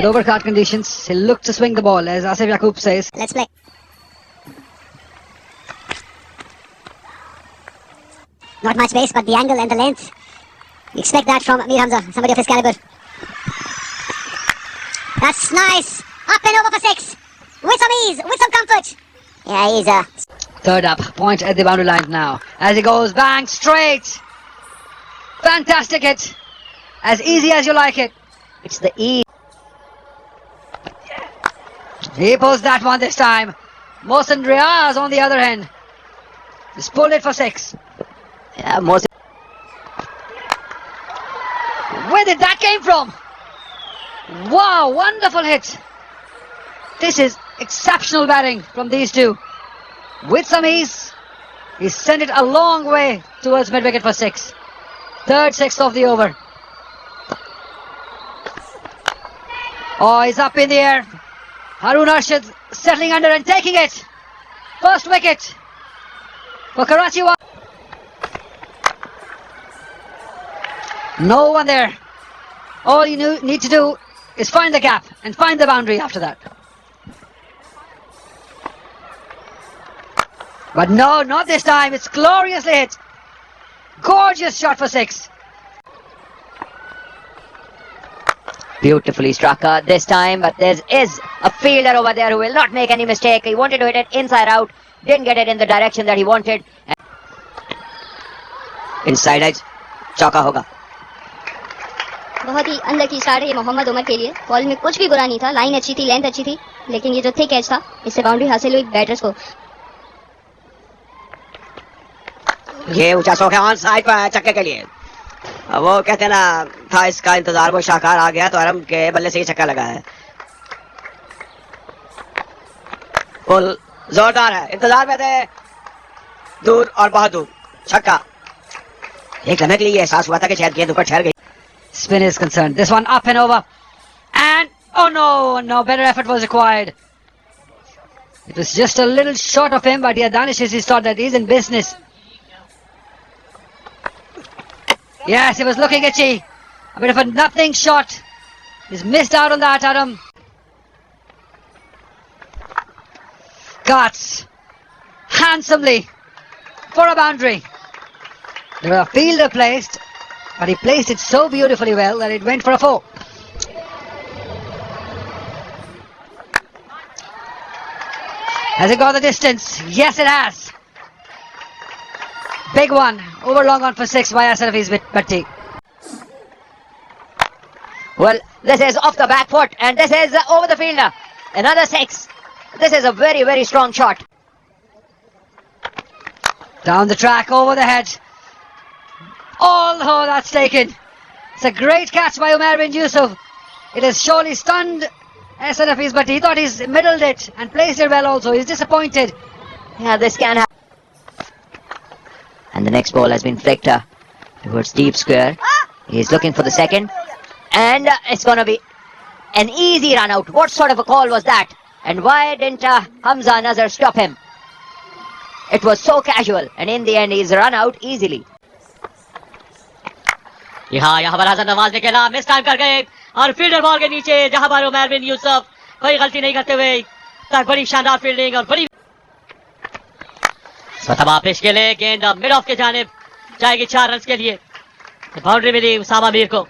overcard conditions, he'll look to swing the ball, as Asif Yaqub says. Let's play. Not much pace, but the angle and the length. You expect that from Mir Hamza, somebody of his caliber. That's nice. Up and over for 6. With some ease, with some comfort. Yeah, he's Third up, point at the boundary line now. As he goes, bang, straight. Fantastic hit. As easy as you like it. It's the ease. He pulls that one this time. Mohsin Riaz on the other end. He's pulled it for 6. Yeah, Mohsin. Where did that came from? Wow, wonderful hit. This is exceptional batting from these two. With some ease, he sent it a long way towards mid-wicket for 6. Third 6 of the over. Oh, he's up in the air. Haroon Arshad settling under and taking it. First wicket for Karachi. No one there. All you need to do is find the gap and find the boundary after that. But no, not this time. It's gloriously hit. Gorgeous shot for 6. Beautifully struck this time, but there is a fielder over there who will not make any mistake. He wanted to hit it inside out, didn't get it in the direction that he wanted. Inside edge, चौका होगा. बहुत ही unlucky start है ये मोहम्मद उमर के लिए. Ball में कुछ भी बुरा नहीं था, लाइन अच्छी थी, लेंथ अच्छी थी, लेकिन ये जो थिक एज था, इससे बाउंड्री हासिल हुई बैटर्स को. ये ऊंचा शॉट है ऑन साइड पर छक्के के लिए. वो कहते हैं ना, था इसका इंतजार, वो शाकार आ गया तो आराम के बल्ले से ही छक्का लगा है. पुल जोरदार है, इंतजार में थे, दूर और बहुत दूर, छक्का. एक लम्हे के लिए एहसास हुआ था कि शायद गेंद ऊपर ठहर गई. Spin is concerned. This one up and over. And, oh no, better effort was required. It was just a little short of him, but yeah, Danish is thought that he's in business. Yes, he was looking itchy. A bit of a nothing shot. He's missed out on that, Adam. Cuts handsomely for a boundary. There was a fielder placed, but he placed it so beautifully well that it went for a 4. Has it got the distance? Yes, it has. Big one, over long on for 6 by Asif Bhatti. Well, this is off the back foot and this is over the fielder. Another 6. This is a very, very strong shot. Down the track, over the hedge. Oh, that's taken. It's a great catch by Umar bin Yusuf. It has surely stunned SNFs, but he thought he's middled it and placed it well also. He's disappointed. Yeah, this can happen. And the next ball has been flicked towards deep square. He's looking for the second. And it's going to be an easy run out. What sort of a call was that? And why didn't Hamza Nazar stop him? It was so casual. And in the end, he's run out easily. यहाँ पर हसन नवाज ने खेला, miss time कर गए और fielder ball के नीचे जहां पर उमर बिन यूसुफ कोई गलती नहीं करते हुए बड़ी शानदार फील्डिंग और बड़ी स्वतबा पेश के लिए गेंद मिड ऑफ के जानिब जाएगी 4 रन के लिए. बाउंड्री मिली उसामा मीर को.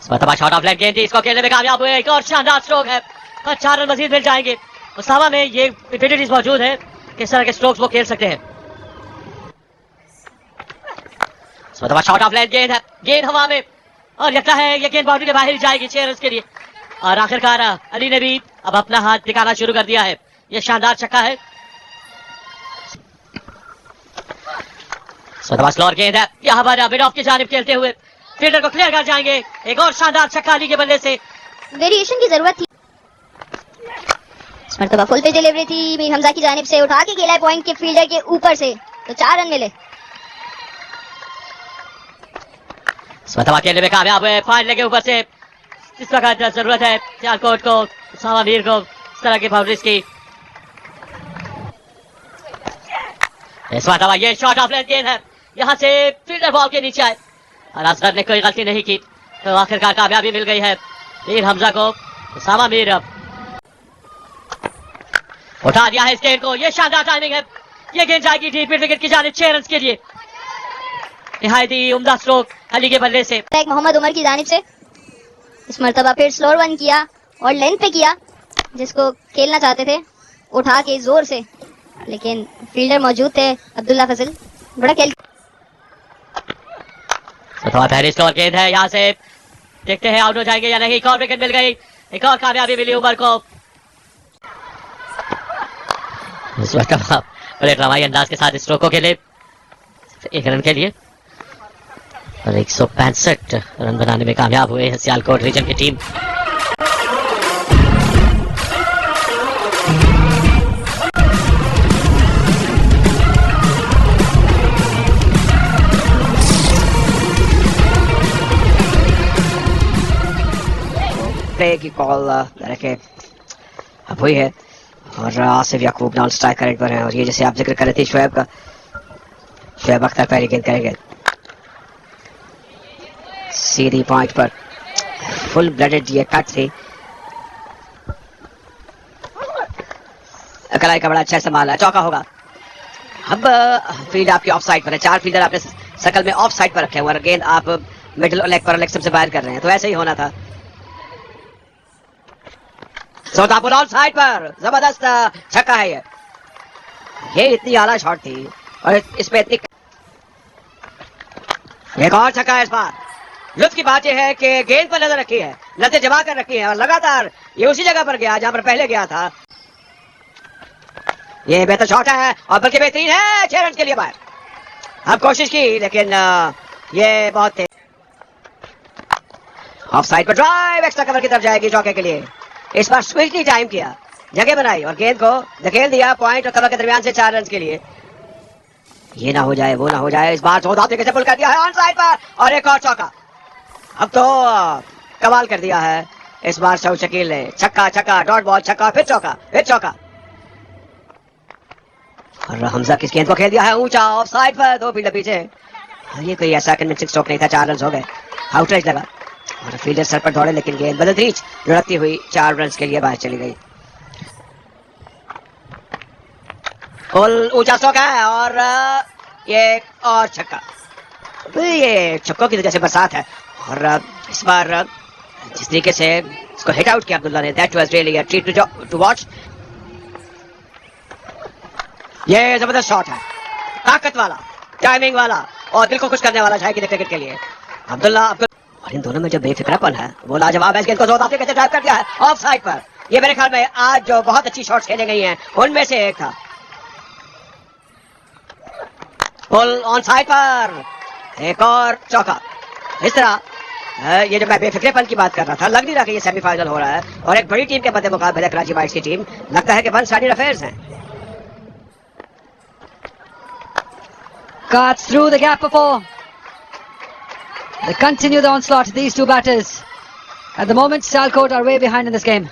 स्वतबा शॉट ऑफ लेग गेंद थी, इसको खेलने में कामयाब हुए. एक और शानदार स्ट्रोक है और 4 रन मजीद मिल जाएंगे. उसामा में ये एबिलिटीज मौजूद है, किस तरह के स्ट्रोक्स वो खेल सकते हैं. स्वतबा शॉट ऑफ लेग गेंद है, गेंद हवा में और लगता है ये गेंद बाउंड्री के बाहर जाएगी 6 रन के लिए. और आखिरकार अली ने भी अब अपना हाथ दिखाना शुरू कर दिया है. ये शानदार छक्का है. स्वतबा स्लोअर गेंद है, यहाँ पर मिड ऑफ की जानिब खेलते हुए फील्डर को क्लियर कर जाएंगे. एक और शानदार छक्का अली के बल्ले से. वेरिएशन की जरूरत थी. इस मरतबा फुल पे डिलीवरी थी मीर हमजा की जानिब से, उठा के खेला है पॉइंट के फील्डर के ऊपर से, तो 4 रन मिले. स्वतबा खेलने में कामयाब हुए फाइनल के ऊपर से. इस वक्त जरूरत है सियालकोट को, उसामा मीर को इस तरह की बाउंड्रीज की. इस वक्त ये शॉट ऑफ लेग गेंद है, यहाँ से फील्डर बॉल के नीचे आए और असगर ने कोई गलती नहीं की. तो आखिरकार कामयाबी मिल गई है मीर हमजा को। उसामा मीर उठा दिया है इस गेंद को, ये शानदार टाइमिंग है, ये गेंद जाएगी डीप मिड विकेट की जानिब 6 रन के लिए। निहायत ही उम्दा स्ट्रोक अली के बल्ले से। एक मोहम्मद उमर की जानिब से इस मरतबा फिर स्लोअर वन किया और लेंथ पे किया, जिसको खेलना चाहते थे उठा के जोर से, लेकिन फील्डर मौजूद थे अब्दुल्ला फजल, बड़ा खेल। थोड़ा पहले स्लोअर गेंद है, यहाँ से देखते हैं आउट हो जाएंगे या नहीं। एक और विकेट मिल गई, एक और कामयाबी मिली उमर को। इस मरतबा बड़े ड्रामाई अंदाज के साथ स्ट्रोकों के लिए 1 रन के लिए और 165 रन बनाने में कामयाब हुए हैं सियालकोट रीजन की टीम। प्ले की कॉल अब हुई है और आसिफ याकूब नॉन स्ट्राइक करेक्ट पर है। और ये जैसे आप जिक्र कर रहे थे शोएब का, शोएब अख्तर पहली गेंद करेंगे सीधी पॉइंट पर, फुल ब्लडेड ये कट थी। कलाई का बड़ा अच्छा इस्तेमाल है, चौका होगा। अब फील्ड आपकी ऑफ साइड पर है, 4 फील्डर आपने सर्कल में ऑफ साइड पर रखे हुए और गेंद आप मिडिल लेग पर लेग से बाहर कर रहे हैं, तो ऐसे ही होना था। सोतापुर ऑफ साइड पर जबरदस्त छक्का है ये इतनी आला शॉट थी और इसमें इतनी, एक और छक्का है इस बार। लुत्फ की बात यह है कि गेंद पर नजर रखी है, नजर जमा कर रखी है और लगातार ये उसी जगह पर गया जहां पर पहले गया था। ये बेहतर शॉट है और बल्कि बेहतरीन है, 6 रन के लिए बाहर। अब कोशिश की लेकिन ये बहुत थे। ऑफ साइड पर ड्राइव एक्स्ट्रा कवर की तरफ जाएगी चौके के लिए। इस बार स्विचली टाइम किया, जगह बनाई और गेंद को धकेल दिया पॉइंट और कवर के दरमियान से 4 रन के लिए। ये ना हो जाए वो ना हो जाए, इस बार चौथा तरीके से पुल कर दिया है ऑन साइड पर और एक और चौका। अब तो कमाल कर दिया है इस बार शौक शकील ने, छक्का छक्का डॉट बॉल छक्का फिर चौका फिर चौका। और हमजा किस गेंद को खेल दिया है ऊंचा ऑफ साइड पर, 2 फील्डर पीछे। ये कोई ऐसा कन्विंसिंग स्ट्रोक नहीं था, 4 रन हो गए। आउटरेज लगा और फील्डर सर पर दौड़े लेकिन गेंद बदल रीच लुढ़कती हुई 4 रन के लिए बाहर चली गई। फुल ऊंचा स्ट्रोक है और ये और छक्का। तो ये छक्कों की जैसे बरसात है और इस बार जिस तरीके से इसको हिट आउट किया अब्दुल्ला ने, that was really a treat to watch. ये जबरदस्त शॉट है, ताकत वाला, टाइमिंग वाला और दिल को खुश करने वाला जाएगी क्रिकेट के लिए अब्दुल्ला। और इन दोनों में जो बेफिक्रापन है वो लाजवाब है। इस गेंद को जोरदार तरीके से ड्राइव कर दिया है ऑफ साइड पर। ये मेरे ख्याल में आज जो बहुत अच्छी शॉट्स खेले गई हैं उनमें से एक था। फुल ऑन साइड पर एक और चौका। इस तरह ये जो मैं बेफिक्रेपन की बात कर रहा था, लग नहीं रहा कि ये सेमीफाइनल हो रहा है और एक बड़ी टीम के मद्दे मुकाबले कराची वाइट्स की टीम लगता है कि वन साइडेड अफेयर्स हैं। Cuts through the gap before. They continue the onslaught, these two batters. At the moment, Sialkot are way behind in this game.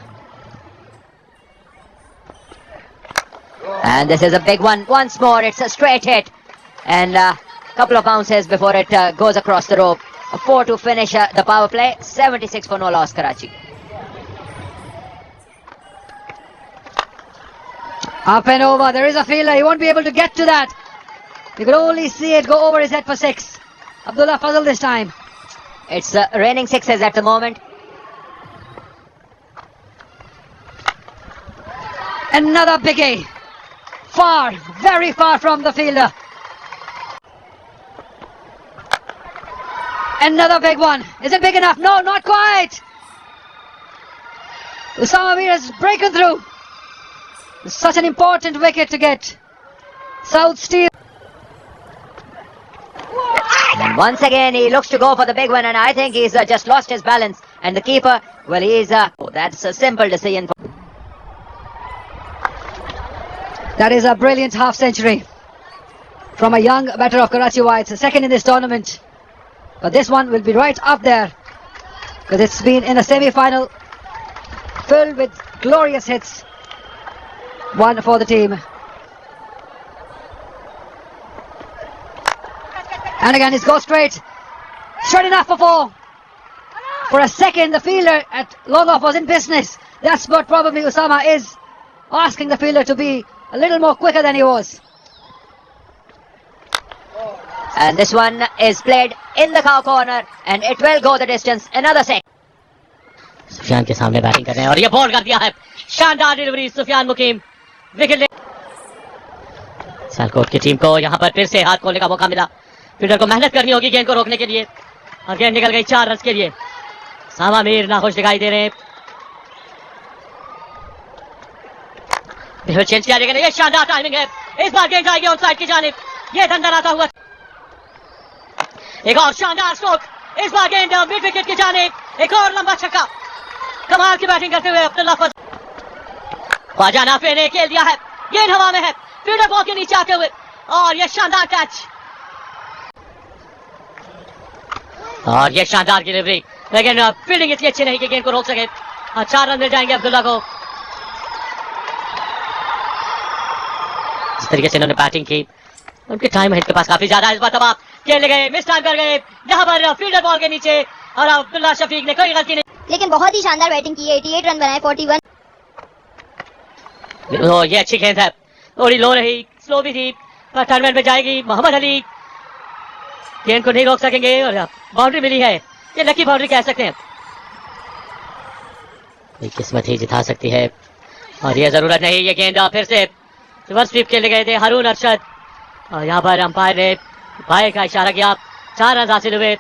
And this is a big one once more. It's a straight hit and a couple of bounces before it goes across the rope. A 4 to finish the power play. 76 for no loss Karachi. Up and over, there is a fielder, he won't be able to get to that. You could only see it go over his head for 6. Abdullah Fazal this time. It's raining sixes at the moment. Another biggie. Far, very far from the fielder. Another big one. Is it big enough? No, not quite. Usama Mir has broken through. Such an important wicket to get. South Steel. And once again he looks to go for the big one and I think he's just lost his balance. And the keeper, well he's, that's a simple decision. That is a brilliant half century from a young batter of Karachi Whites, second in this tournament. But this one will be right up there because it's been in a semi-final filled with glorious hits. One for the team. And again, it's go straight. Straight enough for 4. For a second, the fielder at long off was in business. That's what probably Usama is asking the fielder to be a little more quicker than he was. And this one is played in the cow corner and it will go the distance. Another six. Sufiyan के सामने batting कर रहे हैं और ये ball कर दिया है. शानदार डिलीवरी सुफियान मुकीम. विकेट ले. सियालकोट की टीम को यहां पर फिर से हाथ खोलने का मौका मिला. फील्डर को मेहनत करनी होगी गेंद को रोकने के लिए और गेंद निकल गई 4 रन के लिए. सामा मीर नाखुश दिखाई दे रहे हैं. चेंज किया जाएगा. ये शानदार टाइमिंग है. इस बार गेंद जाएगी ऑन साइड की जानिब. ये धंधर आता हुआ एक और शानदार स्ट्रोक. इस बार गेंद मिड विकेट की जानिब. एक और लंबा छक्का. कमाल की बैटिंग करते हुए अब्दुल्ला फजल. ख्वाजा नाफे ने खेल दिया है. गेंद हवा में है. फील्डर बॉल के नीचे आते हुए और ये शानदार कैच और ये शानदार डिलीवरी. लेकिन फील्डिंग इतनी अच्छी नहीं कि गेंद को रोक सके. 4 रन मिल जाएंगे अब्दुल्ला को. जिस तरीके से इन्होंने बैटिंग की उनके टाइम हिट के पास काफी ज्यादा. इस बार तबाह खेले गए. मिस टाइम कर गए यहाँ पर फील्डर बॉल के नीचे और अब्दुल्ला शफीक ने कोई गलती नहीं. लेकिन बहुत ही शानदार बैटिंग की है. 88 रन बनाए. 41. ये अच्छी गेंद है. थोड़ी लो रही, स्लो भी थी पर टर्नमैन पे जाएगी. मोहम्मद अली गेंद को नहीं रोक सकेंगे और बाउंड्री मिली है. ये लकी बाउंड्री कह सकते हैं. किस्मत ही जिता सकती है और ये जरूरत नहीं. ये गेंद फिर से रिवर्स स्वीप खेले गए थे हारून अरशद और यहाँ पर अंपायर ने बाएं का इशारा किया. 4 रन हासिल हुए.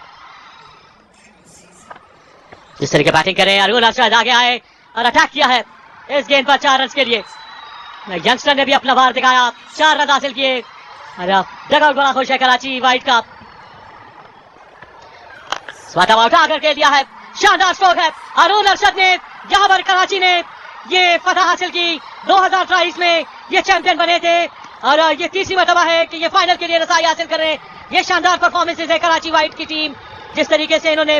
जिस तरीके बैटिंग करें हारून अरशद आगे आए और अटैक किया है इस गेंद पर 4 रन के लिए. यंगस्टर ने भी अपना भार दिखाया. 4 रन हासिल किए. डगआउट बड़ा खुश है कराची वाइट का. स्वाता उठा करके दिया है. शानदार स्ट्रोक है. हारून अरशद ने यहाँ पर कराची ने ये फतह हासिल की. 2023 में ये चैंपियन बने थे और ये तीसरी मरतबा है कि ये फाइनल के लिए रसाई हासिल कर रहे हैं. ये शानदार परफॉर्मेंसेज है कराची वाइट की टीम. जिस तरीके से इन्होंने